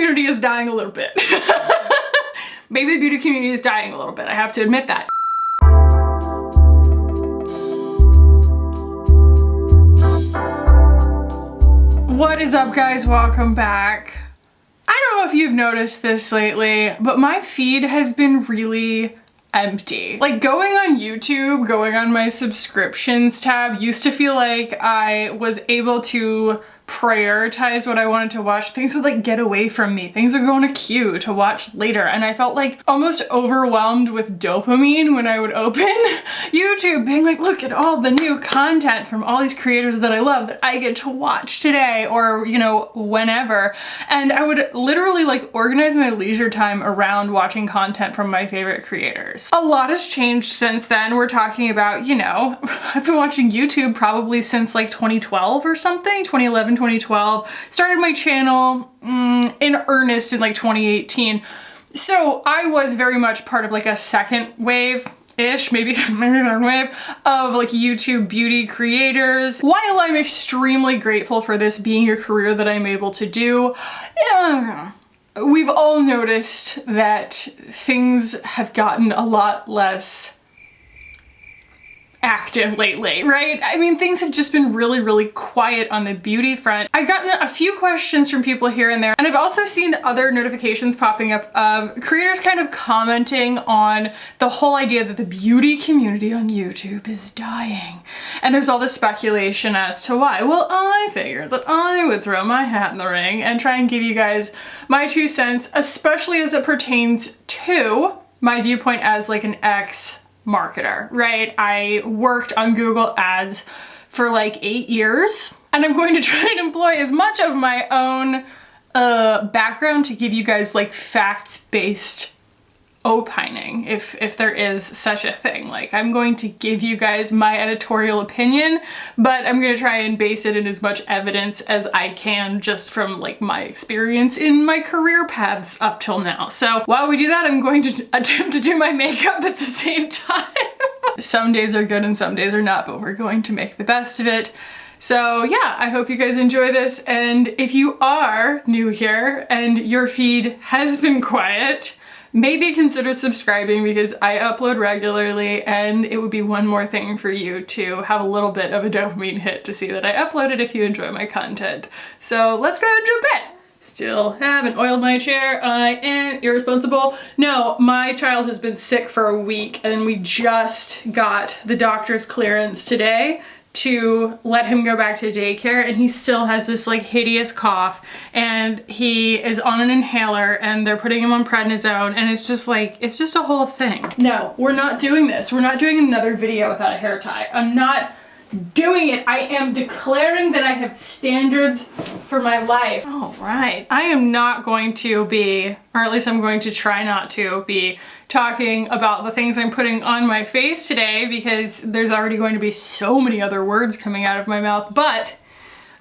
community is dying a little bit. Maybe the beauty community is dying a little bit. I have to admit that. What is up, guys? Welcome back. I don't know if you've noticed this lately, but my feed has been really empty. Like, going on YouTube, going on my subscriptions tab used to feel like I was able to prioritize what I wanted to watch. Things would like get away from me. Things would go in a queue to watch later, and I felt like almost overwhelmed with dopamine when I would open YouTube, being like, look at all the new content from all these creators that I love that I get to watch today, or, you know, whenever. And I would literally like organize my leisure time around watching content from my favorite creators. A lot has changed since then. We're talking about, you know, I've been watching YouTube probably since like 2012 or something, 2011, 2012. Started my channel in earnest in like 2018. So I was very much part of like a second wave-ish, maybe third wave of like YouTube beauty creators. While I'm extremely grateful for this being a career that I'm able to do, we've all noticed that things have gotten a lot less active lately, right? I mean, things have just been really, really quiet on the beauty front. I've gotten a few questions from people here and there, and I've also seen other notifications popping up of creators kind of commenting on the whole idea that the beauty community on YouTube is dying. And there's all this speculation as to why. Well, I figured that I would throw my hat in the ring and try and give you guys my 2 cents, especially as it pertains to my viewpoint as like an ex-marketer, right? I worked on Google Ads for like 8 years, and I'm going to try and employ as much of my own background to give you guys like facts-based opining, if there is such a thing. Like, I'm going to give you guys my editorial opinion, but I'm going to try and base it in as much evidence as I can just from like my experience in my career paths up till now. So while we do that, I'm going to attempt to do my makeup at the same time. Some days are good and some days are not, but we're going to make the best of it. So yeah, I hope you guys enjoy this, and if you are new here and your feed has been quiet, maybe consider subscribing, because I upload regularly and it would be one more thing for you to have a little bit of a dopamine hit to see that I uploaded if you enjoy my content. So let's go and jump in. Still haven't oiled my chair. I am irresponsible. No, my child has been sick for a week, and we just got the doctor's clearance today to let him go back to daycare, and he still has this like hideous cough, and he is on an inhaler, and they're putting him on prednisone, and it's just like, it's just a whole thing. No, we're not doing this. We're not doing another video without a hair tie. I'm not doing it. I am declaring that I have standards for my life. All right. I am not going to be, or at least I'm going to try not to be, talking about the things I'm putting on my face today, because there's already going to be so many other words coming out of my mouth. But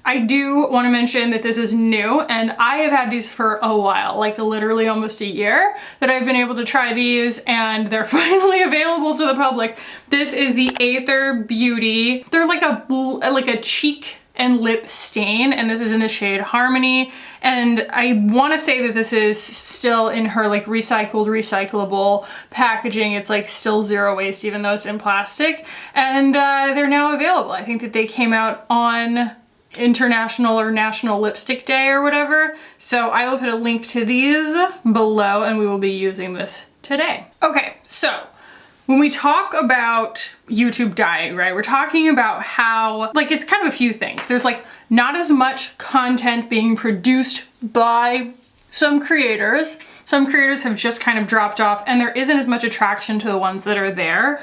I do want to mention that this is new, and I have had these for a while, like literally almost a year that I've been able to try these, and they're finally available to the public. This is the Aether Beauty. They're like a cheek and lip stain, and this is in the shade Harmony, and I want to say that this is still in her like recyclable packaging. It's like still zero waste even though it's in plastic, and they're now available. I think that they came out on International or National Lipstick Day or whatever, so I will put a link to these below, and we will be using this today. Okay, so when we talk about YouTube dying, right, we're talking about how, like, it's kind of a few things. There's like not as much content being produced by some creators. Some creators have just kind of dropped off, and there isn't as much attraction to the ones that are there.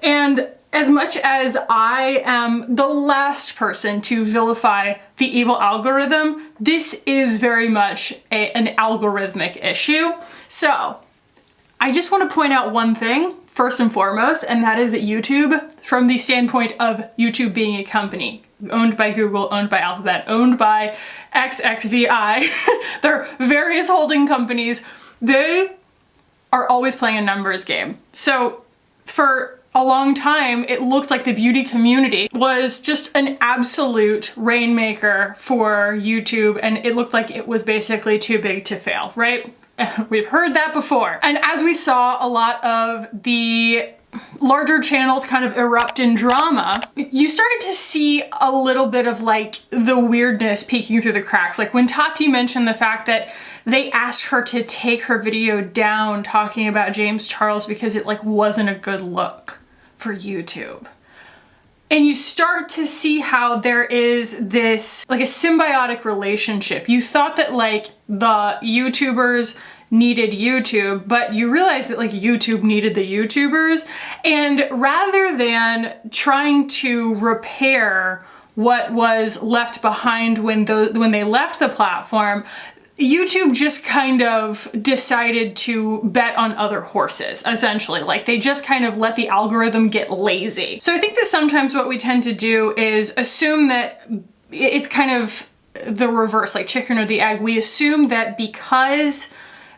And as much as I am the last person to vilify the evil algorithm, this is very much an algorithmic issue. So I just want to point out one thing first and foremost, and that is that YouTube, from the standpoint of YouTube being a company owned by Google, owned by Alphabet, owned by XXVI, they're various holding companies, they are always playing a numbers game. So for a long time, it looked like the beauty community was just an absolute rainmaker for YouTube, and it looked like it was basically too big to fail, right? We've heard that before. And as we saw a lot of the larger channels kind of erupt in drama, you started to see a little bit of like the weirdness peeking through the cracks. Like when Tati mentioned the fact that they asked her to take her video down talking about James Charles because it like wasn't a good look for YouTube. And you start to see how there is this like a symbiotic relationship. You thought that like the YouTubers needed YouTube, but you realize that like YouTube needed the YouTubers. And rather than trying to repair what was left behind when they left the platform, YouTube just kind of decided to bet on other horses, essentially. Like they just kind of let the algorithm get lazy. So I think that sometimes what we tend to do is assume that it's kind of the reverse, like chicken or the egg. We assume that because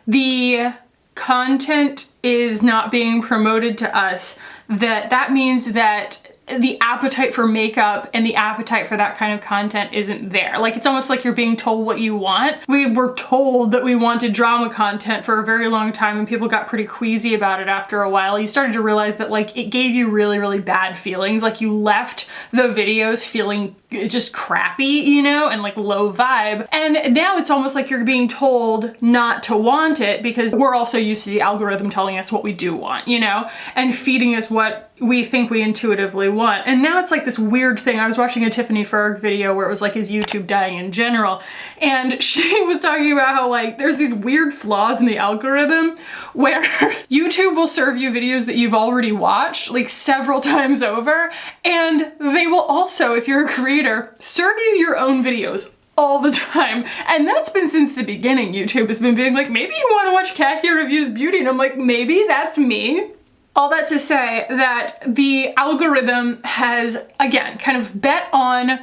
the content is not being promoted to us, that means that the appetite for makeup and the appetite for that kind of content isn't there. Like it's almost like you're being told what you want. We were told that we wanted drama content for a very long time, and people got pretty queasy about it after a while. You started to realize that like it gave you really, really bad feelings. Like you left the videos feeling just crappy, you know, and like low vibe. And now it's almost like you're being told not to want it because we're also used to the algorithm telling us what we do want, you know, and feeding us what we think we intuitively want. And now it's like this weird thing. I was watching a Tiffany Ferg video where it was like, is YouTube dying in general? And she was talking about how like there's these weird flaws in the algorithm where YouTube will serve you videos that you've already watched like several times over, and they will also, if you're a creator, serve you your own videos all the time. And that's been since the beginning. YouTube has been being like, maybe you want to watch Khaki Reviews Beauty, and I'm like, maybe that's me. All that to say that the algorithm has, again, kind of bet on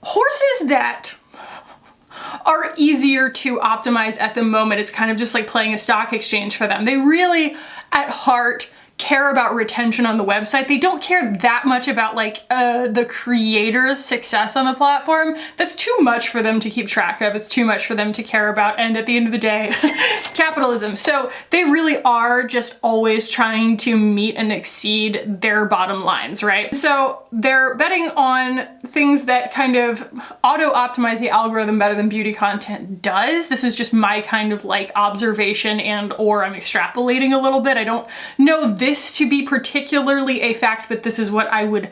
horses that are easier to optimize at the moment. It's kind of just like playing a stock exchange for them. They really, at heart, care about retention on the website. They don't care that much about like the creator's success on the platform. That's too much for them to keep track of. It's too much for them to care about. And at the end of the day, capitalism. So they really are just always trying to meet and exceed their bottom lines, right? So they're betting on things that kind of auto-optimize the algorithm better than beauty content does. This is just my kind of like observation and or I'm extrapolating a little bit. I don't know this to be particularly a fact, but this is what I would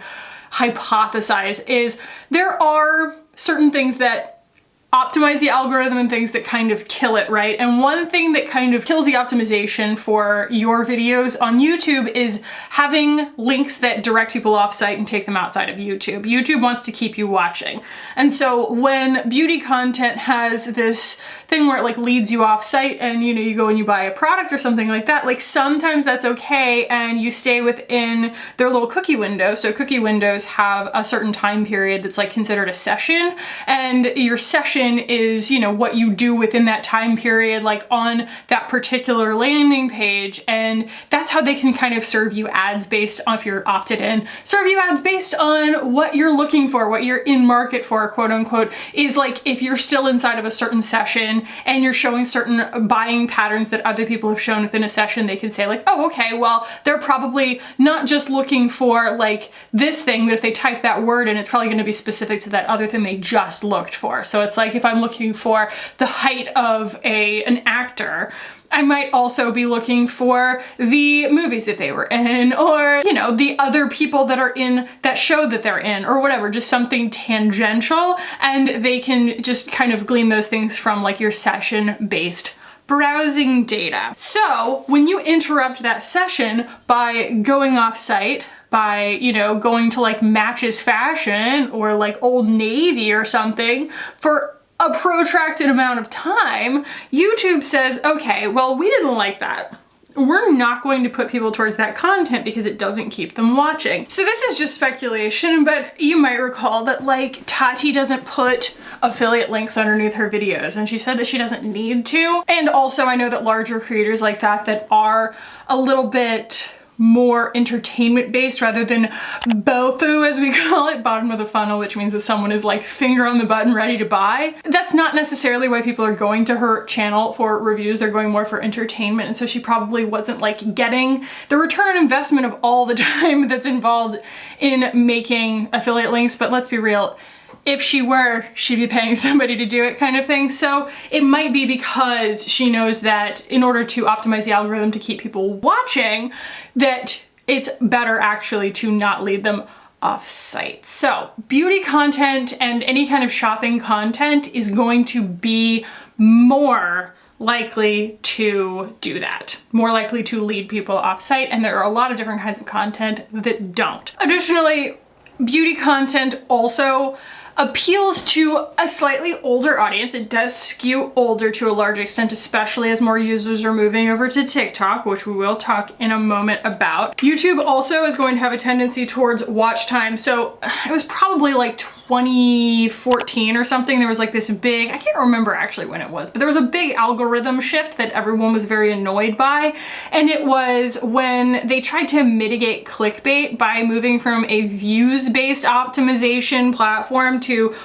hypothesize, is there are certain things that optimize the algorithm and things that kind of kill it, right? And one thing that kind of kills the optimization for your videos on YouTube is having links that direct people off site and take them outside of YouTube. YouTube wants to keep you watching. And so when beauty content has this thing where it like leads you off site and you know, you go and you buy a product or something like that, like sometimes that's okay and you stay within their little cookie window. So cookie windows have a certain time period that's like considered a session, and your session is, you know, what you do within that time period, like on that particular landing page. And that's how they can kind of serve you ads based on, if you're opted in, serve you ads based on what you're looking for, what you're in market for, quote unquote, is like if you're still inside of a certain session and you're showing certain buying patterns that other people have shown within a session, they can say like, oh, okay, well, they're probably not just looking for like this thing, but if they type that word in, it's probably going to be specific to that other thing they just looked for. So it's like if I'm looking for the height of an actor, I might also be looking for the movies that they were in, or, you know, the other people that are in that show that they're in, or whatever, just something tangential, and they can just kind of glean those things from like your session-based browsing data. So when you interrupt that session by going off site, by, you know, going to like Matches Fashion or like Old Navy or something for a protracted amount of time, YouTube says, okay, well, we didn't like that. We're not going to put people towards that content because it doesn't keep them watching. So this is just speculation, but you might recall that like Tati doesn't put affiliate links underneath her videos, and she said that she doesn't need to. And also I know that larger creators like that are a little bit more entertainment based rather than BOFU, as we call it, bottom of the funnel, which means that someone is like finger on the button ready to buy. That's not necessarily why people are going to her channel for reviews. They're going more for entertainment. And so she probably wasn't like getting the return on investment of all the time that's involved in making affiliate links. But let's be real, if she were, she'd be paying somebody to do it, kind of thing. So it might be because she knows that in order to optimize the algorithm to keep people watching, that it's better actually to not lead them off site. So beauty content and any kind of shopping content is going to be more likely to do that, more likely to lead people off site. And there are a lot of different kinds of content that don't. Additionally, beauty content also appeals to a slightly older audience. It does skew older to a large extent, especially as more users are moving over to TikTok, which we will talk in a moment about. YouTube also is going to have a tendency towards watch time. So it was probably like 2014 or something. There was like this big, I can't remember actually when it was, but there was a big algorithm shift that everyone was very annoyed by. And it was when they tried to mitigate clickbait by moving from a views-based optimization platform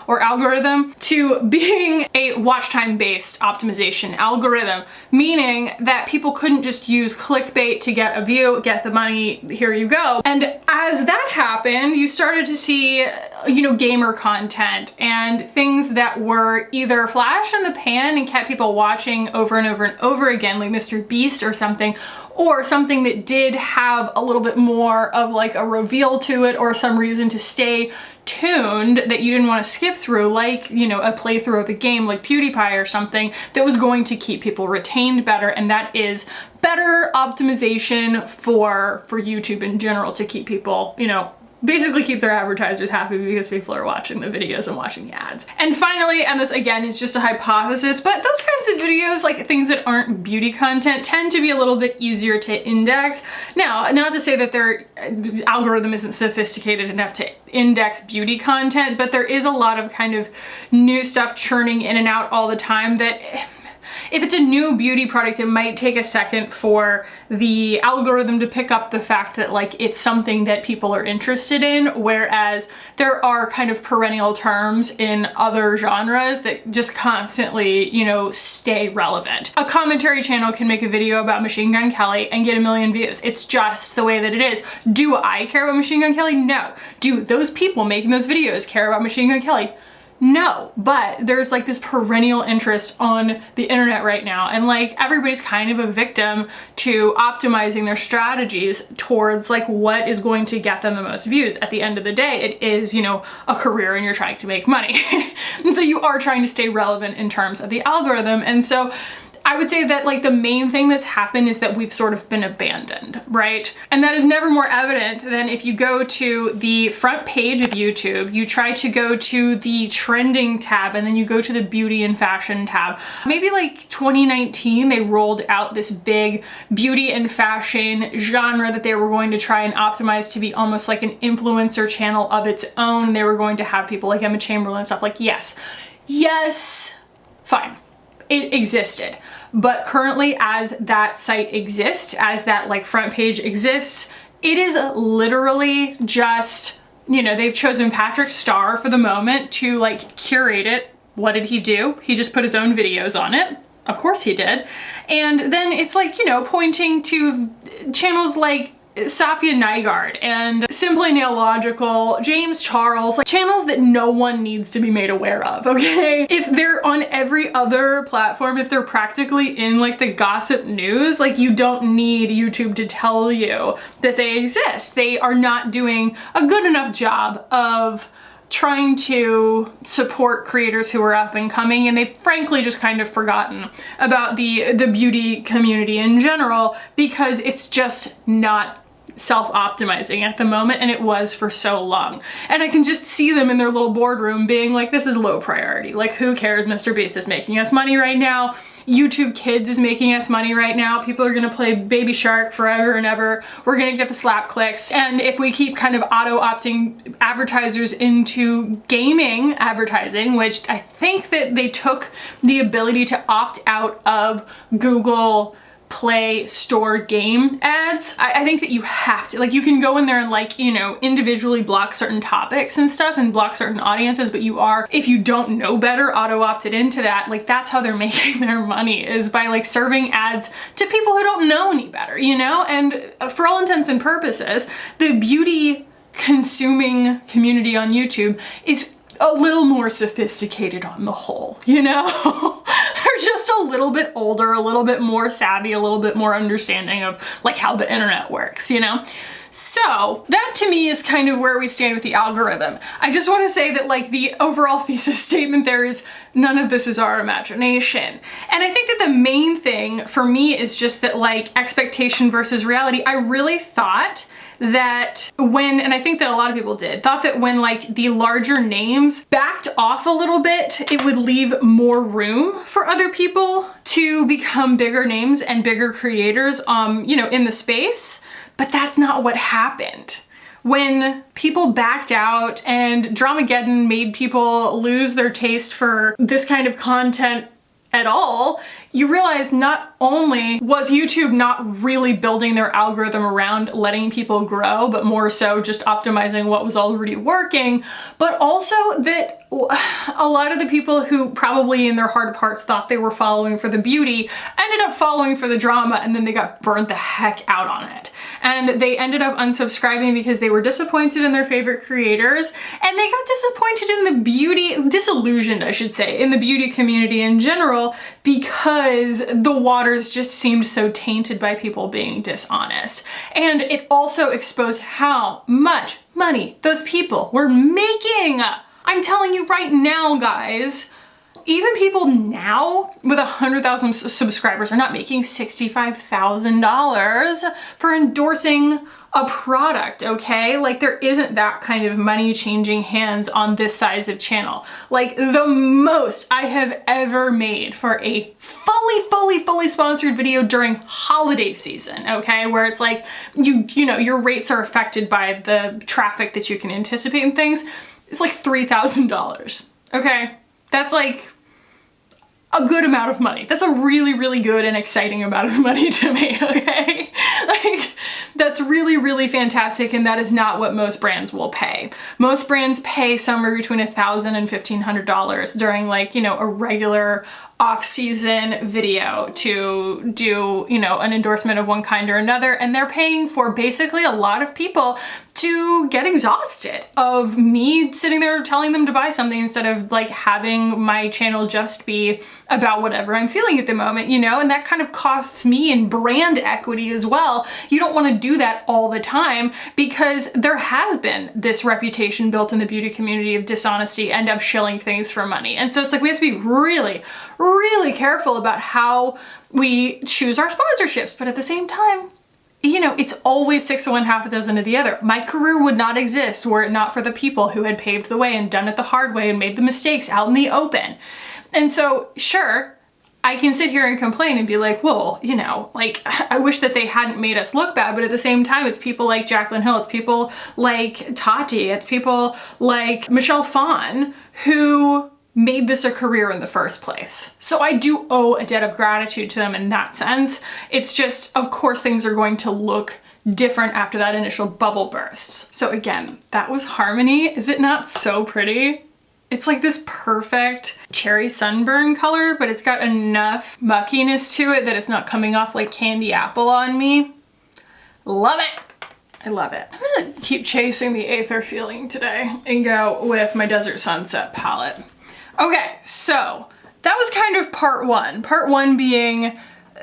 or algorithm to being a watch time based optimization algorithm, meaning that people couldn't just use clickbait to get a view, get the money, here you go. And as that happened, you started to see, you know, gamer content and things that were either flash in the pan and kept people watching over and over and over again, like Mr. Beast or something, or something that did have a little bit more of like a reveal to it or some reason to stay tuned that you didn't want to skip through, like, you know, a playthrough of a game like PewDiePie or something that was going to keep people retained better. And that is better optimization for YouTube in general, to keep people, you know, basically keep their advertisers happy because people are watching the videos and watching the ads. And finally, and this again is just a hypothesis, but those kinds of videos, like things that aren't beauty content, tend to be a little bit easier to index. Now, not to say that their algorithm isn't sophisticated enough to index beauty content, but there is a lot of kind of new stuff churning in and out all the time that if it's a new beauty product, it might take a second for the algorithm to pick up the fact that like it's something that people are interested in, whereas there are kind of perennial terms in other genres that just constantly, you know, stay relevant. A commentary channel can make a video about Machine Gun Kelly and get 1 million views. It's just the way that it is. Do I care about Machine Gun Kelly? No. Do those people making those videos care about Machine Gun Kelly? No, but there's like this perennial interest on the internet right now, and like everybody's kind of a victim to optimizing their strategies towards like what is going to get them the most views. At the end of the day, it is, you know, a career and you're trying to make money. And so you are trying to stay relevant in terms of the algorithm. And so I would say that like the main thing that's happened is that we've sort of been abandoned, right? And that is never more evident than if you go to the front page of YouTube, you try to go to the trending tab, and then you go to the beauty and fashion tab. Maybe like 2019, they rolled out this big beauty and fashion genre that they were going to try and optimize to be almost like an influencer channel of its own. They were going to have people like Emma Chamberlain and stuff. Like, yes, fine. It existed. But currently, as that site exists, as that like front page exists, it is literally just, you know, they've chosen Patrick Starr for the moment to like curate it. What did he do? He just put his own videos on it. Of course he did. And then it's like, you know, pointing to channels like Safia Nygaard and Simply Nailogical, James Charles, like channels that no one needs to be made aware of, okay? If they're on every other platform, if they're practically in like the gossip news, like you don't need YouTube to tell you that they exist. They are not doing a good enough job of trying to support creators who are up and coming, and they've frankly just kind of forgotten about the beauty community in general because it's just not self-optimizing at the moment, and it was for so long. And I can just see them in their little boardroom being like, this is low priority. Like, who cares? Mr. Beast is making us money right now. YouTube Kids is making us money right now. People are gonna play Baby Shark forever and ever. We're gonna get the slap clicks. And if we keep kind of auto-opting advertisers into gaming advertising, which I think that they took the ability to opt out of Google play store game ads. I think that you have to, like, you can go in there and, like, you know, individually block certain topics and stuff and block certain audiences, but you are, if you don't know better, auto-opted into that. Like, that's how they're making their money, is by like serving ads to people who don't know any better, you know? And for all intents and purposes, the beauty consuming community on YouTube is a little more sophisticated on the whole, you know? They're just a little bit older, a little bit more savvy, a little bit more understanding of like how the internet works, you know? So that to me is kind of where we stand with the algorithm. I just want to say that like the overall thesis statement there is none of this is our imagination. And I think that the main thing for me is just that like expectation versus reality. I really thought that when, and I think that a lot of people did, thought that when like the larger names backed off a little bit, it would leave more room for other people to become bigger names and bigger creators, you know, in the space. But that's not what happened. When people backed out and Dramageddon made people lose their taste for this kind of content at all, you realize not only was YouTube not really building their algorithm around letting people grow, but more so just optimizing what was already working, but also that a lot of the people who probably in their heart of hearts thought they were following for the beauty ended up following for the drama, and then they got burnt the heck out on it. And they ended up unsubscribing because they were disappointed in their favorite creators, and they got disappointed in the beauty, disillusioned I should say, in the beauty community in general, because the waters just seemed so tainted by people being dishonest. And it also exposed how much money those people were making. I'm telling you right now, guys, even people now with 100,000 subscribers are not making $65,000 for endorsing a product, okay? Like, there isn't that kind of money changing hands on this size of channel. Like, the most I have ever made for a fully sponsored video during holiday season, okay? Where it's like, you know, your rates are affected by the traffic that you can anticipate and things. It's like $3,000, okay? That's like a good amount of money. That's a really good and exciting amount of money to me, okay? Like, that's really fantastic, and that is not what most brands will pay. Most brands pay somewhere between $1,000 and $1,500 during, like, you know, a regular off-season video to do, you know, an endorsement of one kind or another, and they're paying for basically a lot of people to get exhausted of me sitting there telling them to buy something instead of like having my channel just be about whatever I'm feeling at the moment, you know? And that kind of costs me in brand equity as well. You don't want to do that all the time, because there has been this reputation built in the beauty community of dishonesty and of shilling things for money. And so it's like we have to be really careful about how we choose our sponsorships, but at the same time, you know, it's always 6 of one, half a dozen of the other. My career would not exist were it not for the people who had paved the way and done it the hard way and made the mistakes out in the open. And so, sure, I can sit here and complain and be like, well, you know, like, I wish that they hadn't made us look bad, but at the same time, it's people like Jaclyn Hill, it's people like Tati, it's people like Michelle Phan who made this a career in the first place. So I do owe a debt of gratitude to them in that sense. It's just, of course, things are going to look different after that initial bubble bursts. So again, that was Harmony. Is it not so pretty? It's like this perfect cherry sunburn color, but it's got enough muckiness to it that it's not coming off like candy apple on me. Love it. I love it. I'm gonna keep chasing the Aether feeling today and go with my Desert Sunset palette. Okay, so that was kind of part one. Part one being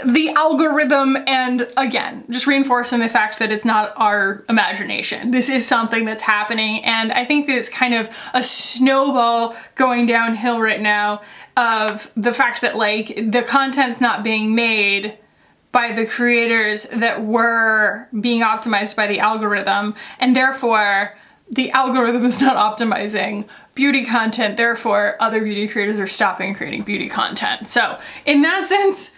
the algorithm, and again, just reinforcing the fact that it's not our imagination. This is something that's happening, and I think that it's kind of a snowball going downhill right now of the fact that like the content's not being made by the creators that were being optimized by the algorithm, and therefore the algorithm is not optimizing beauty content, therefore other beauty creators are stopping creating beauty content. So in that sense,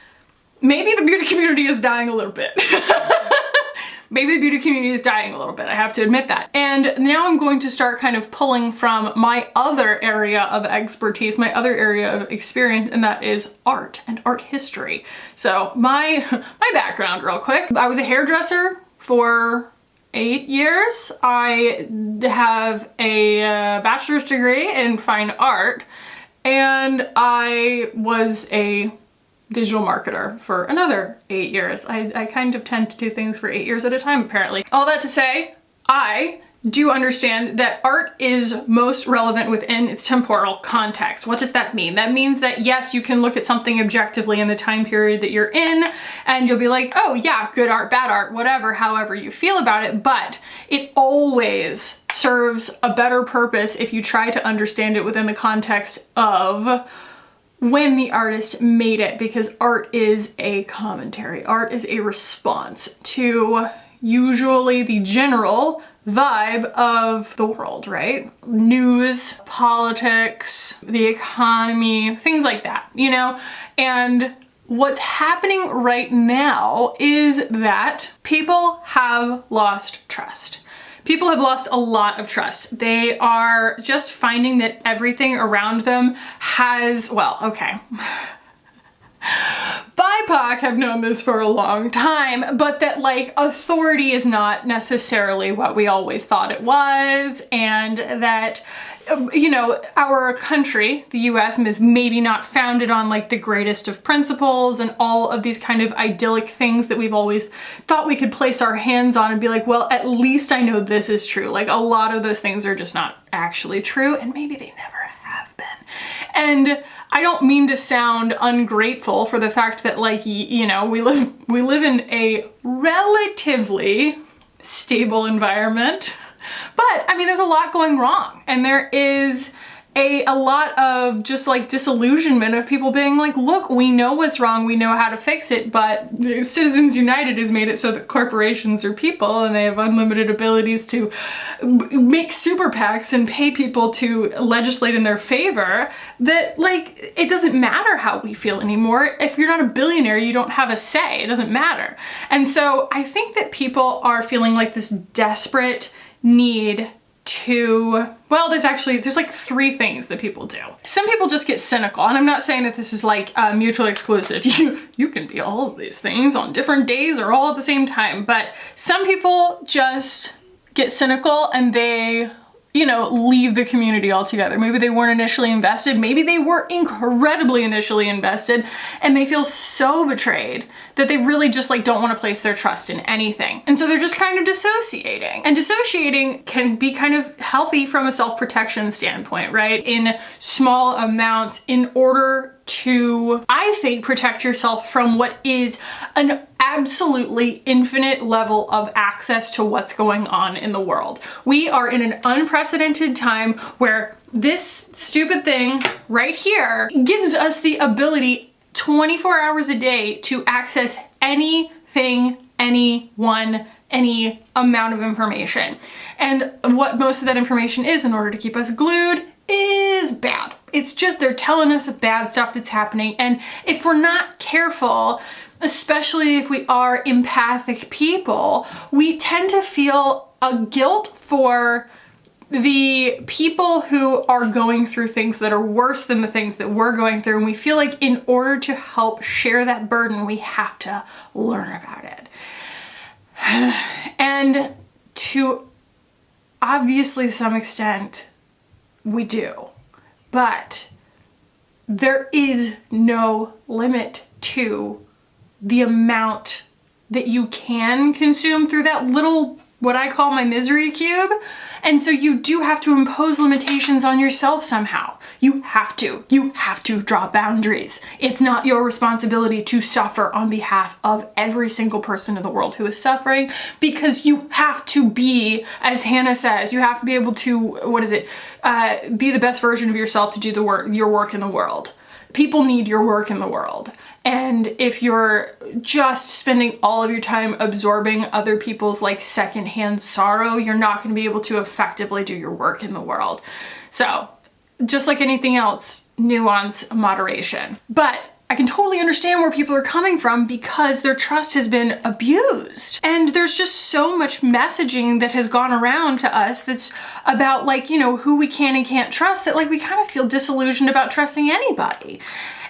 maybe the beauty community is dying a little bit. maybe the beauty community is dying a little bit, I have to admit that. And now I'm going to start kind of pulling from my other area of expertise, my other area of experience, and that is art and art history. So my background real quick. I was a hairdresser for 8 years. I have a bachelor's degree in fine art, and I was a digital marketer for another 8 years. I kind of tend to do things for 8 years at a time, apparently. All that to say, I do understand that art is most relevant within its temporal context. What does that mean? That means that yes, you can look at something objectively in the time period that you're in, and you'll be like, oh yeah, good art, bad art, whatever, however you feel about it, but it always serves a better purpose if you try to understand it within the context of when the artist made it, because art is a commentary. Art is a response to usually the general vibe of the world, right? News, politics, the economy, things like that, you know? And what's happening right now is that people have lost trust. People have lost a lot of trust. They are just finding that everything around them has, well, okay. BIPOC have known this for a long time, but that like authority is not necessarily what we always thought it was, and that, you know, our country, the US, is maybe not founded on like the greatest of principles and all of these kind of idyllic things that we've always thought we could place our hands on and be like, well, at least I know this is true. Like a lot of those things are just not actually true, and maybe they never have been. And I don't mean to sound ungrateful for the fact that, like, you know, we live in a relatively stable environment, but I mean, there's a lot going wrong, and there is a lot of just like disillusionment of people being like, look, we know what's wrong, we know how to fix it, but Citizens United has made it so that corporations are people and they have unlimited abilities to make super PACs and pay people to legislate in their favor, that like, it doesn't matter how we feel anymore. If you're not a billionaire, you don't have a say, it doesn't matter. And so I think that people are feeling like this desperate need to, well, there's like 3 things that people do. Some people just get cynical, and I'm not saying that this is like mutually exclusive. You can be all of these things on different days or all at the same time, but some people just get cynical and they, you know, leave the community altogether. Maybe they weren't initially invested, maybe they were incredibly initially invested, and they feel so betrayed that they really just like don't want to place their trust in anything. And so they're just kind of dissociating. And dissociating can be kind of healthy from a self-protection standpoint, right? In small amounts, in order to, I think, protect yourself from what is an absolutely infinite level of access to what's going on in the world. We are in an unprecedented time where this stupid thing right here gives us the ability 24 hours a day to access anything, anyone, any amount of information. And what most of that information is, in order to keep us glued, is bad. It's just they're telling us bad stuff that's happening. And if we're not careful, especially if we are empathic people, we tend to feel a guilt for the people who are going through things that are worse than the things that we're going through. And we feel like in order to help share that burden, we have to learn about it. And to obviously some extent, we do. But there is no limit to the amount that you can consume through that little, what I call my misery cube. And so you do have to impose limitations on yourself somehow. You have to draw boundaries. It's not your responsibility to suffer on behalf of every single person in the world who is suffering, because you have to be, as Hannah says, you have to be able to, be the best version of yourself to do your work in the world. People need your work in the world. And if you're just spending all of your time absorbing other people's like secondhand sorrow, you're not going to be able to effectively do your work in the world. So just like anything else, nuance, moderation. But I can totally understand where people are coming from because their trust has been abused. And there's just so much messaging that has gone around to us that's about like, you know, who we can and can't trust, that like we kind of feel disillusioned about trusting anybody.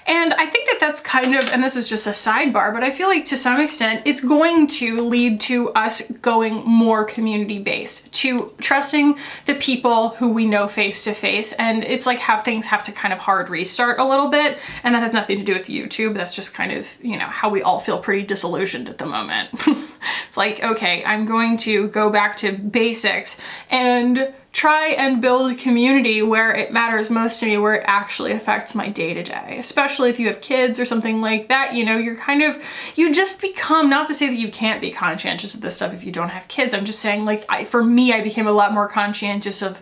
And I think that that's kind of, and this is just a sidebar, but I feel like to some extent it's going to lead to us going more community-based, to trusting the people who we know face to face. And it's like how things have to kind of hard restart a little bit. And that has nothing to do with YouTube. That's just kind of, you know, how we all feel pretty disillusioned at the moment. It's like, okay, I'm going to go back to basics and try and build a community where it matters most to me, where it actually affects my day-to-day. Especially if you have kids or something like that, you know, you're kind of, you just become, not to say that you can't be conscientious of this stuff if you don't have kids, I'm just saying like, for me, I became a lot more conscientious of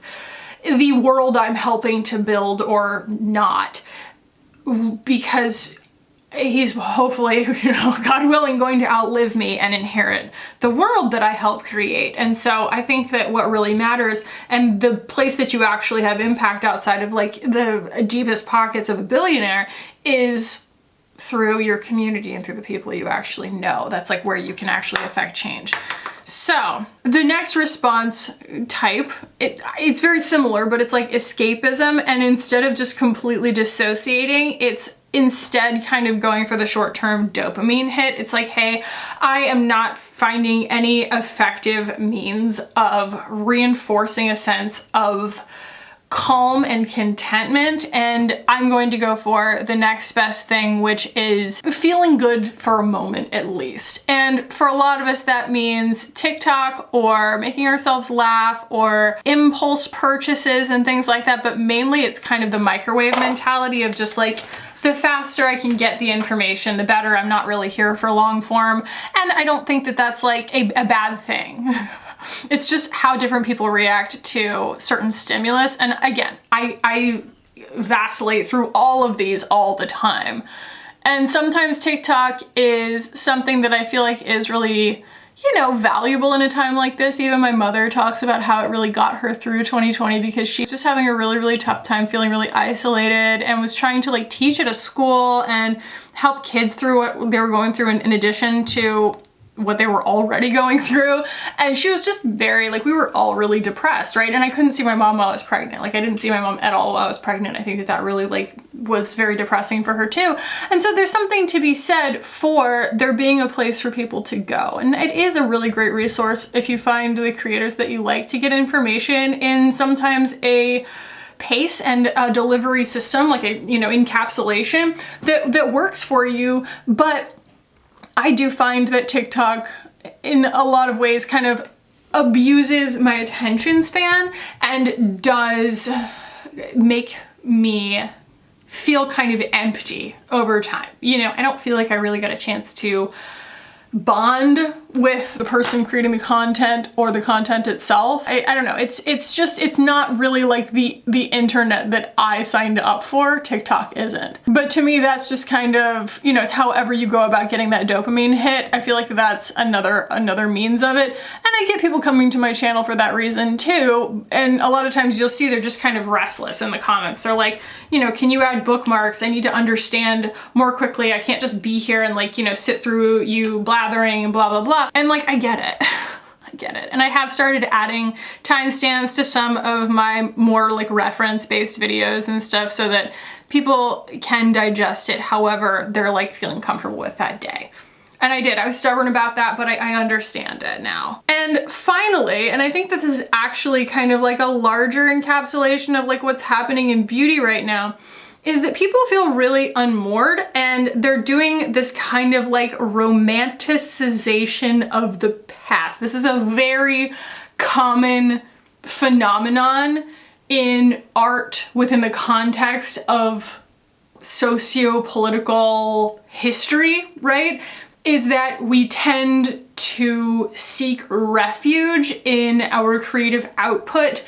the world I'm helping to build or not, because he's hopefully, you know, God willing, going to outlive me and inherit the world that I help create. And so I think that what really matters, and the place that you actually have impact outside of like the deepest pockets of a billionaire, is through your community and through the people you actually know. That's like where you can actually affect change. So the next response type, it's very similar, but it's like escapism. And instead of just completely dissociating, it's instead kind of going for the short-term dopamine hit. It's like, hey, I am not finding any effective means of reinforcing a sense of calm and contentment, and I'm going to go for the next best thing, which is feeling good for a moment at least. And for a lot of us that means TikTok or making ourselves laugh or impulse purchases and things like that, but mainly it's kind of the microwave mentality of just like, the faster I can get the information, the better. I'm not really here for long form, and I don't think that that's like a bad thing. It's just how different people react to certain stimulus. And again, I vacillate through all of these all the time. And sometimes TikTok is something that I feel like is really, you know, valuable in a time like this. Even my mother talks about how it really got her through 2020 because she's just having a really, really tough time, feeling really isolated, and was trying to like teach at a school and help kids through what they were going through in addition to what they were already going through. And she was just very, like, we were all really depressed, right? And I couldn't see my mom while I was pregnant. Like, I didn't see my mom at all while I was pregnant. I think that that really like was very depressing for her too. And so there's something to be said for there being a place for people to go. And it is a really great resource if you find the creators that you like to get information in sometimes a pace and a delivery system, like a, you know, encapsulation that works for you. But I do find that TikTok in a lot of ways kind of abuses my attention span and does make me feel kind of empty over time. You know, I don't feel like I really got a chance to bond with the person creating the content or the content itself. I don't know, it's not really like the internet that I signed up for. TikTok isn't. But to me, that's just kind of, you know, it's however you go about getting that dopamine hit. I feel like that's another means of it. And I get people coming to my channel for that reason too. And a lot of times you'll see they're just kind of restless in the comments. They're like, you know, can you add bookmarks? I need to understand more quickly. I can't just be here and like, you know, sit through you blathering and blah, blah, blah. And like, I get it. I get it. And I have started adding timestamps to some of my more like reference-based videos and stuff so that people can digest it however they're like feeling comfortable with that day. And I did. I was stubborn about that, but I understand it now. And finally, and I think that this is actually kind of like a larger encapsulation of like what's happening in beauty right now, is that people feel really unmoored and they're doing this kind of like romanticization of the past. This is a very common phenomenon in art within the context of socio-political history, right? Is that we tend to seek refuge in our creative output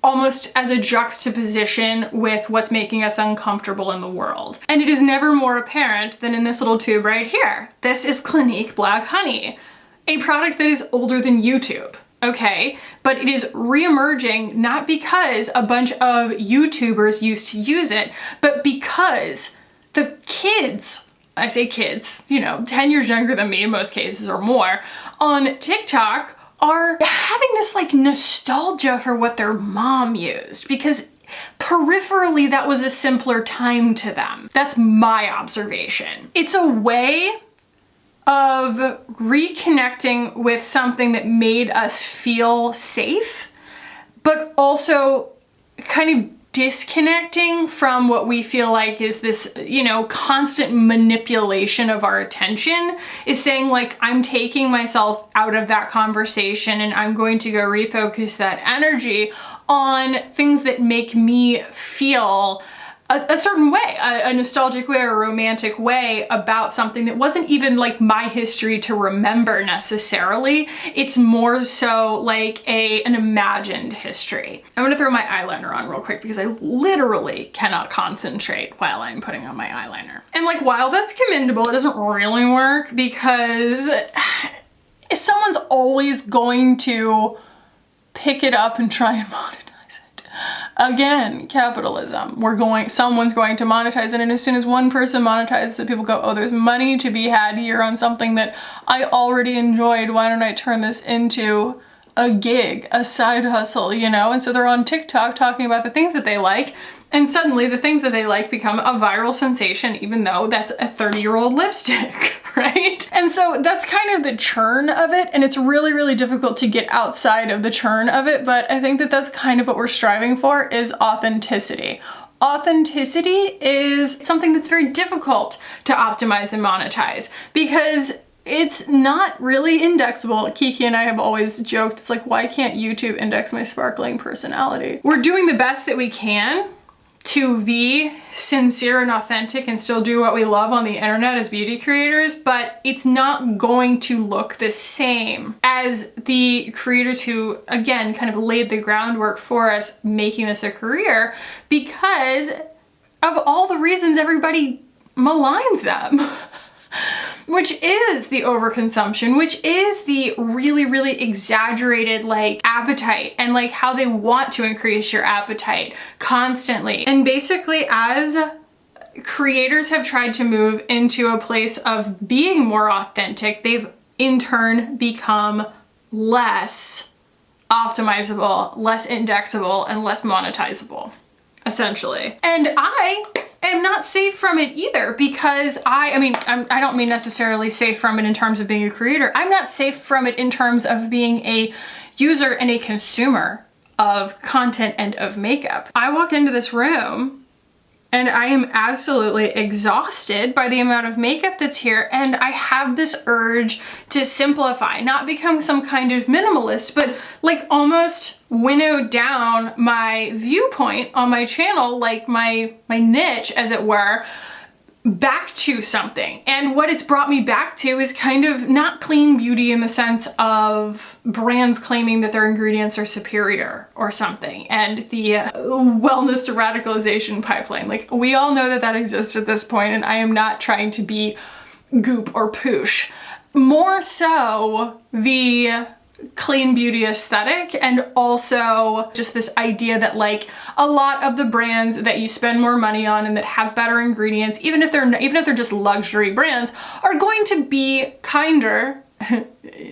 almost as a juxtaposition with what's making us uncomfortable in the world. And it is never more apparent than in this little tube right here. This is Clinique Black Honey, a product that is older than YouTube, okay? But it is re-emerging not because a bunch of YouTubers used to use it, but because the kids, I say kids, you know, 10 years younger than me in most cases or more, on TikTok are having this like nostalgia for what their mom used, because peripherally that was a simpler time to them. That's my observation. It's a way of reconnecting with something that made us feel safe, but also kind of disconnecting from what we feel like is this, you know, constant manipulation of our attention, is saying like, I'm taking myself out of that conversation and I'm going to go refocus that energy on things that make me feel a certain way, a nostalgic way or a romantic way about something that wasn't even like my history to remember necessarily. It's more so like an imagined history. I'm gonna throw my eyeliner on real quick because I literally cannot concentrate while I'm putting on my eyeliner. And like, while that's commendable, it doesn't really work, because someone's always going to pick it up and try and monetize. Again, capitalism. Someone's going to monetize it, and as soon as one person monetizes it, people go, oh, there's money to be had here on something that I already enjoyed. Why don't I turn this into a gig, a side hustle, you know? And so they're on TikTok talking about the things that they like, and suddenly the things that they like become a viral sensation, even though that's a 30-year-old lipstick, right? And so that's kind of the churn of it, and it's really, really difficult to get outside of the churn of it, but I think that that's kind of what we're striving for, is authenticity. Authenticity is something that's very difficult to optimize and monetize, because it's not really indexable. Kiki and I have always joked, it's like, why can't YouTube index my sparkling personality? We're doing the best that we can to be sincere and authentic and still do what we love on the internet as beauty creators, but it's not going to look the same as the creators who, again, kind of laid the groundwork for us making this a career, because of all the reasons everybody maligns them. Which is the overconsumption, which is the really, really exaggerated like appetite, and like how they want to increase your appetite constantly. And basically, as creators have tried to move into a place of being more authentic, they've in turn become less optimizable, less indexable, and less monetizable, essentially. And I am not safe from it either, because I don't mean necessarily safe from it in terms of being a creator. I'm not safe from it in terms of being a user and a consumer of content and of makeup. I walk into this room and I am absolutely exhausted by the amount of makeup that's here, and I have this urge to simplify, not become some kind of minimalist, but like almost winnow down my viewpoint on my channel, like my niche, as it were, back to something. And what it's brought me back to is kind of not clean beauty in the sense of brands claiming that their ingredients are superior or something, and the wellness to radicalization pipeline. Like, we all know that that exists at this point, and I am not trying to be goop or poosh. More so the clean beauty aesthetic, and also just this idea that like a lot of the brands that you spend more money on and that have better ingredients, even if they're just luxury brands, are going to be kinder,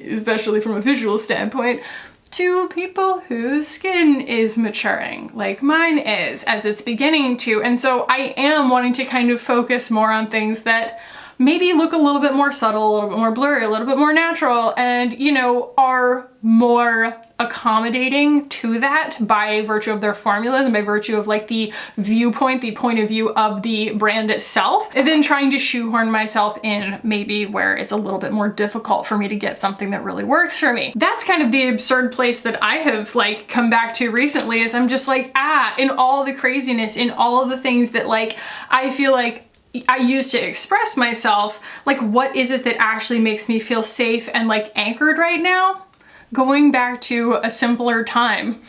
especially from a visual standpoint, to people whose skin is maturing, like mine is, as it's beginning to. And so I am wanting to kind of focus more on things that maybe look a little bit more subtle, a little bit more blurry, a little bit more natural, and, you know, are more accommodating to that by virtue of their formulas and by virtue of like the viewpoint, the point of view of the brand itself, and then trying to shoehorn myself in maybe where it's a little bit more difficult for me to get something that really works for me. That's kind of the absurd place that I have like come back to recently, is I'm just like, in all the craziness, in all of the things that like I feel like I used to express myself, like what is it that actually makes me feel safe and like anchored right now? Going back to a simpler time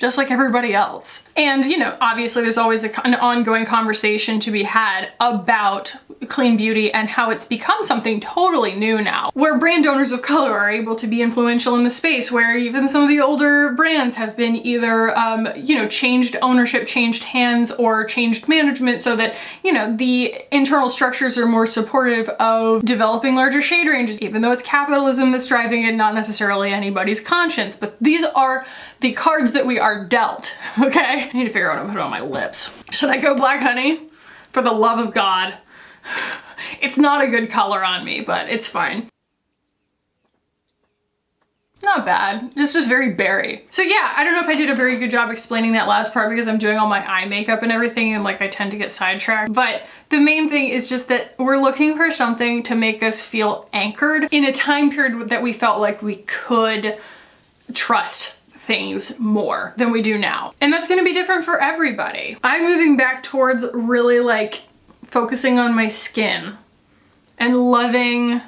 just like everybody else. And, you know, obviously there's always an ongoing conversation to be had about clean beauty and how it's become something totally new now, where brand owners of color are able to be influential in the space, where even some of the older brands have been either, you know, changed ownership, changed hands, or changed management so that, you know, the internal structures are more supportive of developing larger shade ranges, even though it's capitalism that's driving it, not necessarily anybody's conscience. But these are the cards that we are dealt, okay? I need to figure out what to put on my lips. Should I go black honey? For the love of God. It's not a good color on me, but it's fine. Not bad. It's just very berry. So yeah, I don't know if I did a very good job explaining that last part because I'm doing all my eye makeup and everything and like I tend to get sidetracked. But the main thing is just that we're looking for something to make us feel anchored in a time period that we felt like we could trust things more than we do now. And that's gonna be different for everybody. I'm moving back towards really like focusing on my skin and loving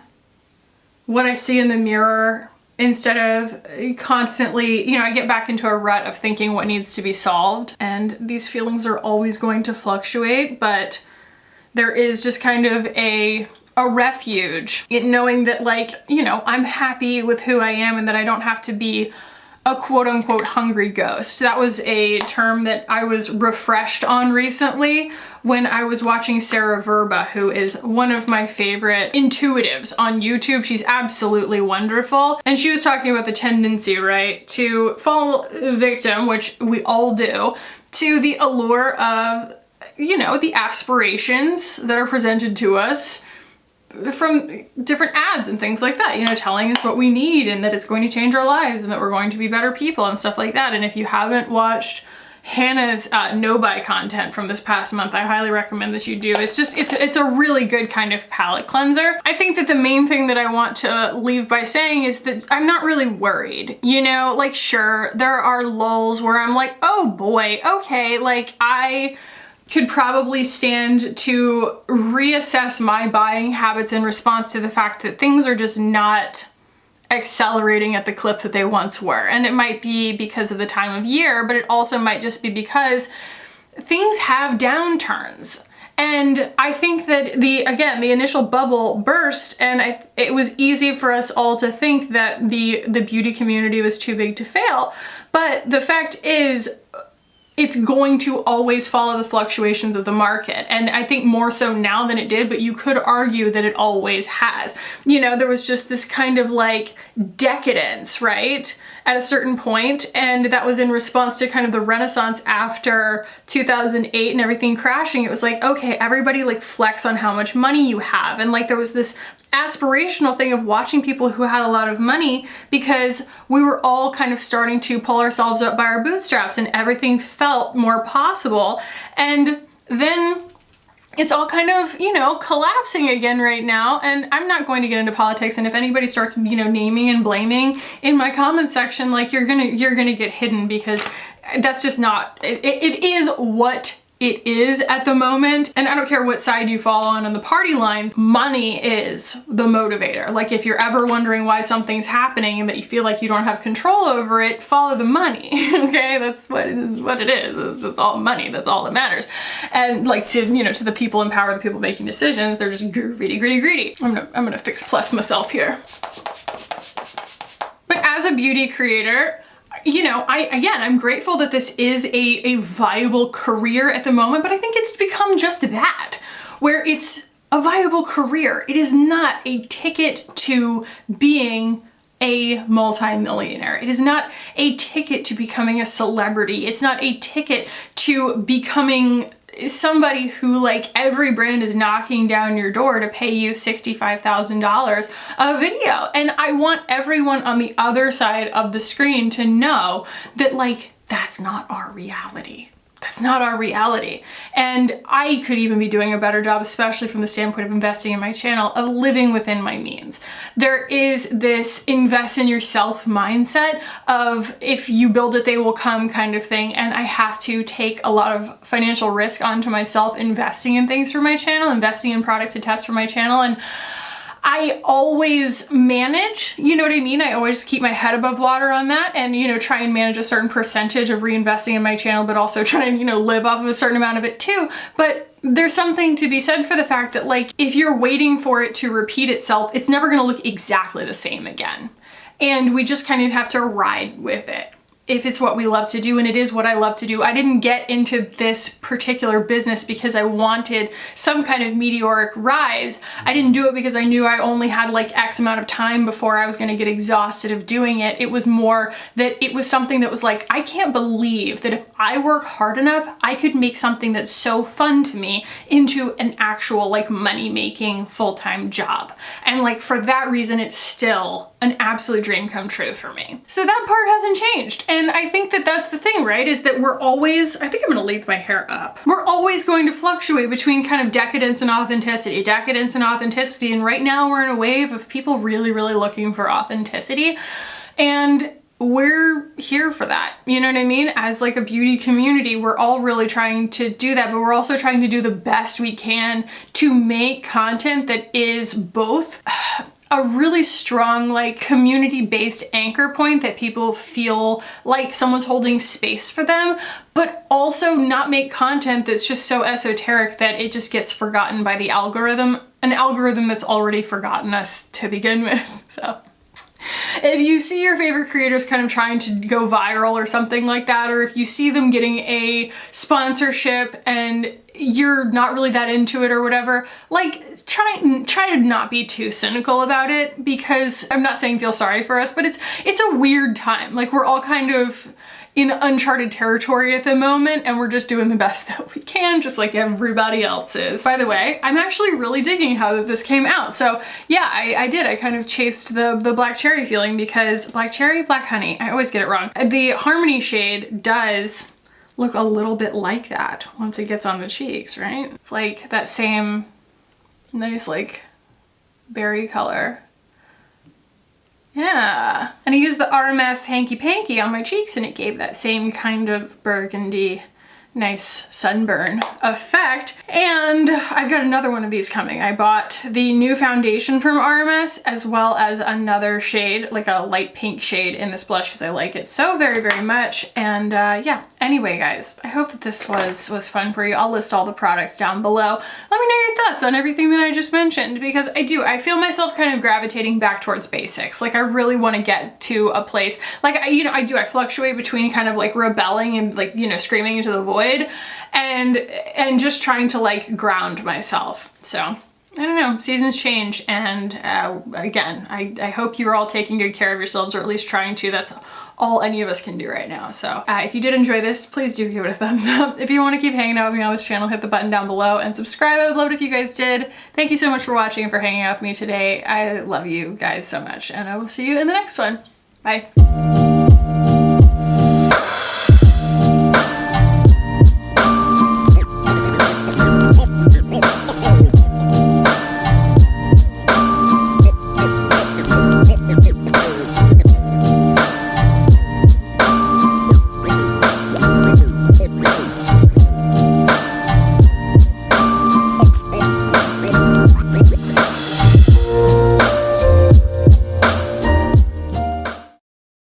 what I see in the mirror instead of constantly, you know, I get back into a rut of thinking what needs to be solved. And these feelings are always going to fluctuate, but there is just kind of a refuge in knowing that, like, you know, I'm happy with who I am and that I don't have to be a quote-unquote hungry ghost. That was a term that I was refreshed on recently when I was watching Sarah Verba, who is one of my favorite intuitives on YouTube. She's absolutely wonderful. And she was talking about the tendency, right, to fall victim, which we all do, to the allure of, you know, the aspirations that are presented to us from different ads and things like that, you know, telling us what we need and that it's going to change our lives and that we're going to be better people and stuff like that. And if you haven't watched Hannah's no-buy content from this past month, I highly recommend that you do. It's just, it's a really good kind of palate cleanser. I think that the main thing that I want to leave by saying is that I'm not really worried, you know, like, sure, there are lulls where I'm like, oh boy, okay, like I could probably stand to reassess my buying habits in response to the fact that things are just not accelerating at the clip that they once were. And it might be because of the time of year, but it also might just be because things have downturns. And I think that the initial bubble burst, and it was easy for us all to think that the beauty community was too big to fail. But the fact is, it's going to always follow the fluctuations of the market. And I think more so now than it did, but you could argue that it always has. You know, there was just this kind of like decadence, right? At a certain point, and that was in response to kind of the renaissance after 2008 and everything crashing. It was like, okay, everybody like flex on how much money you have. And like there was this aspirational thing of watching people who had a lot of money because we were all kind of starting to pull ourselves up by our bootstraps and everything felt more possible. And then it's all kind of, you know, collapsing again right now. And I'm not going to get into politics. And if anybody starts, you know, naming and blaming in my comment section, like you're gonna get hidden, because that's just not, it is what it is at the moment. And I don't care what side you fall on the party lines, money is the motivator. Like if you're ever wondering why something's happening and that you feel like you don't have control over it, follow the money, okay? That's what it is. It's just all money. That's all that matters. And like to, you know, to the people in power, the people making decisions, they're just greedy. I'm gonna fix plus myself here. But as a beauty creator, you know, I'm grateful that this is a viable career at the moment, but I think it's become just that, where it's a viable career. It is not a ticket to being a multi-millionaire. It is not a ticket to becoming a celebrity. It's not a ticket to becoming somebody who, like, every brand is knocking down your door to pay you $65,000 a video. And I want everyone on the other side of the screen to know that, like, that's not our reality. That's not our reality. And I could even be doing a better job, especially from the standpoint of investing in my channel, of living within my means. There is this invest in yourself mindset of if you build it, they will come kind of thing. And I have to take a lot of financial risk onto myself, investing in things for my channel, investing in products to test for my channel. And I always manage, you know what I mean? I always keep my head above water on that and, you know, try and manage a certain percentage of reinvesting in my channel, but also try and, you know, live off of a certain amount of it too. But there's something to be said for the fact that, like, if you're waiting for it to repeat itself, it's never gonna look exactly the same again. And we just kind of have to ride with it. If it's what we love to do, and it is what I love to do. I didn't get into this particular business because I wanted some kind of meteoric rise. I didn't do it because I knew I only had like X amount of time before I was gonna get exhausted of doing it. It was more that it was something that was like, I can't believe that if I work hard enough, I could make something that's so fun to me into an actual like money-making full-time job. And like for that reason, it's still an absolute dream come true for me. So that part hasn't changed. And I think that that's the thing, right? Is that we're always, I think I'm gonna leave my hair up. We're always going to fluctuate between kind of decadence and authenticity. And right now we're in a wave of people really, really looking for authenticity. And we're here for that. You know what I mean? As like a beauty community, we're all really trying to do that, but we're also trying to do the best we can to make content that is both a really strong like community-based anchor point that people feel like someone's holding space for them, but also not make content that's just so esoteric that it just gets forgotten by the algorithm, an algorithm that's already forgotten us to begin with. So if you see your favorite creators kind of trying to go viral or something like that, or if you see them getting a sponsorship and you're not really that into it or whatever, like try to not be too cynical about it, because I'm not saying feel sorry for us, but it's a weird time. Like we're all kind of in uncharted territory at the moment, and we're just doing the best that we can, just like everybody else is. By the way, I'm actually really digging how this came out. So yeah, I did. I kind of chased the black cherry feeling, because black cherry, black honey, I always get it wrong. The Harmony shade does look a little bit like that once it gets on the cheeks, right? It's like that same nice like berry color. Yeah. And I used the RMS Hanky Panky on my cheeks and it gave that same kind of burgundy, nice sunburn effect. And I've got another one of these coming. I bought the new foundation from RMS as well as another shade, like a light pink shade in this blush, because I like it so very, very much. And yeah, anyway guys, I hope that this was fun for you. I'll list all the products down below. Let me know your thoughts on everything that I just mentioned, because I feel myself kind of gravitating back towards basics. Like I really want to get to a place, like I fluctuate between kind of like rebelling and like, you know, screaming into the void and just trying to like ground myself. So I don't know, seasons change, and again, I hope you're all taking good care of yourselves, or at least trying to. That's all any of us can do right now. So if you did enjoy this, please do give it a thumbs up. If you want to keep hanging out with me on this channel, hit the button down below and subscribe. I would love it if you guys did. Thank you so much for watching and for hanging out with me today. I love you guys so much, and I will see you in the next one. Bye.